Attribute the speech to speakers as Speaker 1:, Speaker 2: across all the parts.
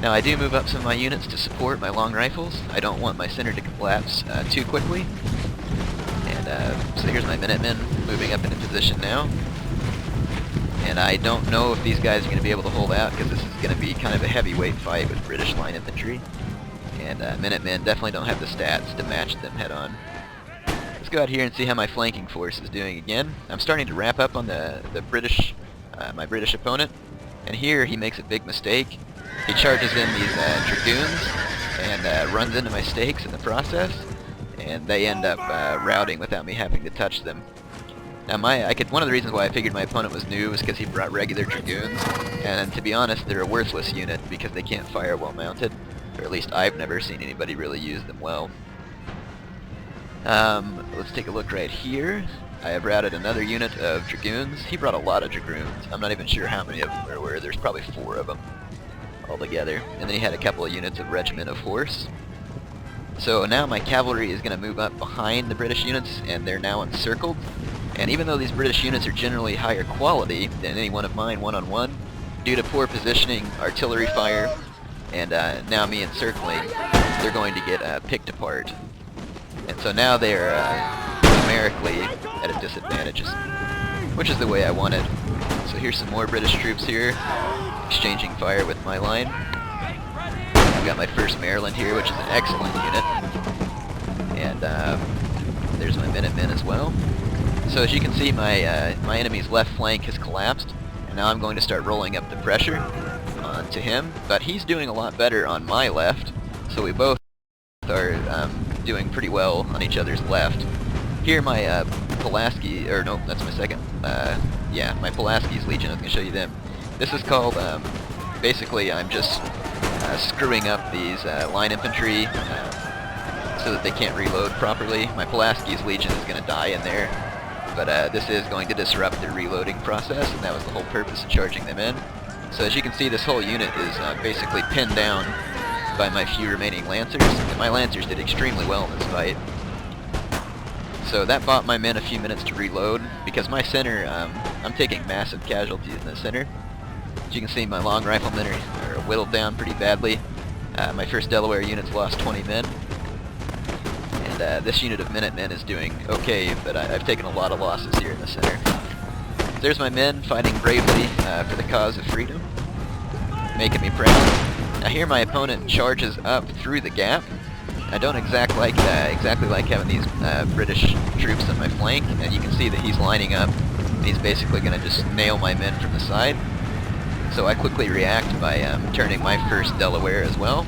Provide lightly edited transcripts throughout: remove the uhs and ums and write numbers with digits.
Speaker 1: Now I do move up some of my units to support my long rifles. I don't want my center to collapse too quickly. And so here's my Minutemen moving up into position now. And I don't know if these guys are going to be able to hold out because this is going to be kind of a heavyweight fight with British line infantry. And Minutemen definitely don't have the stats to match them head on. Let's go out here and see how my flanking force is doing again. I'm starting to wrap up on the British, my British opponent. And here he makes a big mistake. He charges in these dragoons and runs into my stakes in the process. And they end up routing without me having to touch them. Now one of the reasons why I figured my opponent was new was because he brought regular dragoons, and to be honest, they're a worthless unit because they can't fire while mounted, or at least I've never seen anybody really use them well. Let's take a look right here. I have routed another unit of dragoons. He brought a lot of dragoons. I'm not even sure how many of them there were. There's probably 4 of them altogether. And then he had a couple of units of regiment of horse. So now my cavalry is going to move up behind the British units, and they're now encircled. And even though these British units are generally higher quality than any one of mine one-on-one, due to poor positioning, artillery fire, and now me encircling, they're going to get picked apart. And so now they're numerically at a disadvantage, which is the way I want it. So here's some more British troops here, exchanging fire with my line. I've got my 1st Maryland here, which is an excellent unit. And there's my Minutemen as well. So as you can see, my my enemy's left flank has collapsed, and now I'm going to start rolling up the pressure onto him. But he's doing a lot better on my left, so we both are doing pretty well on each other's left. Here my Pulaski, or no, that's my second, yeah, my Pulaski's Legion. I was going to show you them. This is called, basically I'm just screwing up these line infantry so that they can't reload properly. My Pulaski's Legion is going to die in there. But this is going to disrupt their reloading process, and that was the whole purpose of charging them in. So as you can see, this whole unit is basically pinned down by my few remaining Lancers, and my Lancers did extremely well in this fight. So that bought my men a few minutes to reload, because my center, I'm taking massive casualties in the center. As you can see, my long riflemen are whittled down pretty badly. My 1st Delaware unit's lost 20 men. This unit of Minutemen is doing okay, but I've taken a lot of losses here in the center. There's my men fighting bravely for the cause of freedom, making me proud. Now here my opponent charges up through the gap. I don't exactly like having these British troops on my flank, and you can see that he's lining up, and he's basically going to just nail my men from the side. So I quickly react by turning my 1st Delaware as well.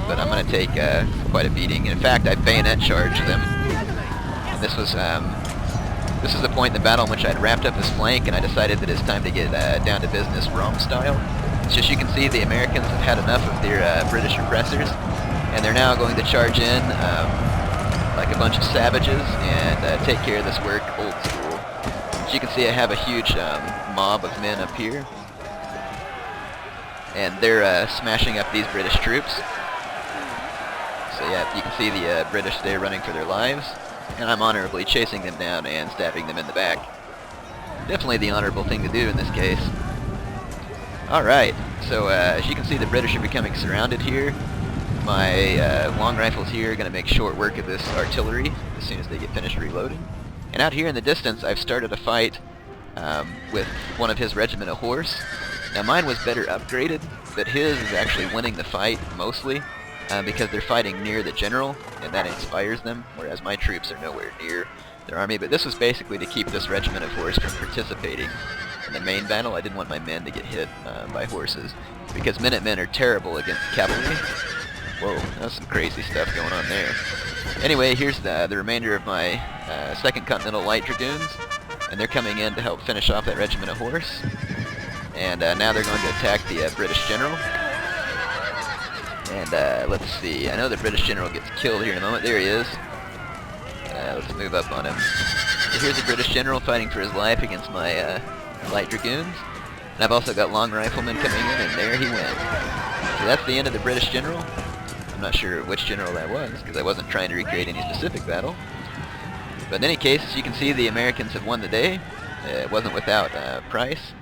Speaker 1: But I'm going to take quite a beating. In fact, I bayonet charged them. And this was the point in the battle in which I'd wrapped up his flank, and I decided that it's time to get down to business Rome style. So as you can see, the Americans have had enough of their British oppressors, and they're now going to charge in like a bunch of savages and take care of this work old school. As you can see, I have a huge mob of men up here, and they're smashing up these British troops. So yeah, you can see the British there running for their lives, and I'm honorably chasing them down and stabbing them in the back. Definitely the honorable thing to do in this case. Alright, so as you can see, the British are becoming surrounded here. My long rifles here are going to make short work of this artillery as soon as they get finished reloading. And out here in the distance, I've started a fight with one of his regiment of horse. Now mine was better upgraded, but his is actually winning the fight mostly. Because they're fighting near the general, and that inspires them, whereas my troops are nowhere near their army. But this was basically to keep this regiment of horse from participating in the main battle. I didn't want my men to get hit by horses, because Minutemen are terrible against cavalry. Whoa, that's some crazy stuff going on there. Anyway, here's the remainder of my 2nd Continental Light Dragoons, and they're coming in to help finish off that regiment of horse. And now they're going to attack the British general. And let's see, I know the British general gets killed here in a moment. There he is. Let's move up on him. So here's the British general fighting for his life against my light dragoons. And I've also got long riflemen coming in, and there he went. So that's the end of the British general. I'm not sure which general that was, because I wasn't trying to recreate any specific battle. But in any case, as you can see, the Americans have won the day. It wasn't without price.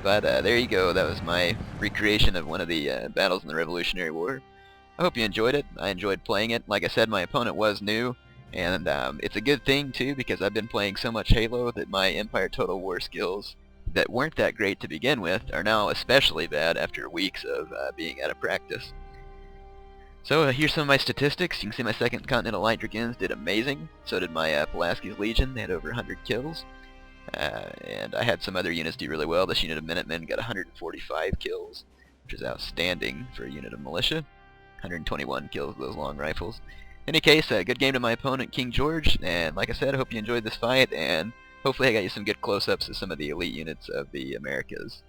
Speaker 1: But there you go, that was my recreation of one of the battles in the Revolutionary War. I hope you enjoyed it. I enjoyed playing it. Like I said, my opponent was new, and it's a good thing too, because I've been playing so much Halo that my Empire Total War skills that weren't that great to begin with are now especially bad after weeks of being out of practice. So here's some of my statistics. You can see my 2nd Continental Light Dragoons did amazing. So did my Pulaski's Legion. They had over 100 kills. And I had some other units do really well. This unit of Minutemen got 145 kills, which is outstanding for a unit of militia. 121 kills with those long rifles. In any case, good game to my opponent, King George, and like I said, I hope you enjoyed this fight, and hopefully I got you some good close-ups of some of the elite units of the Americas.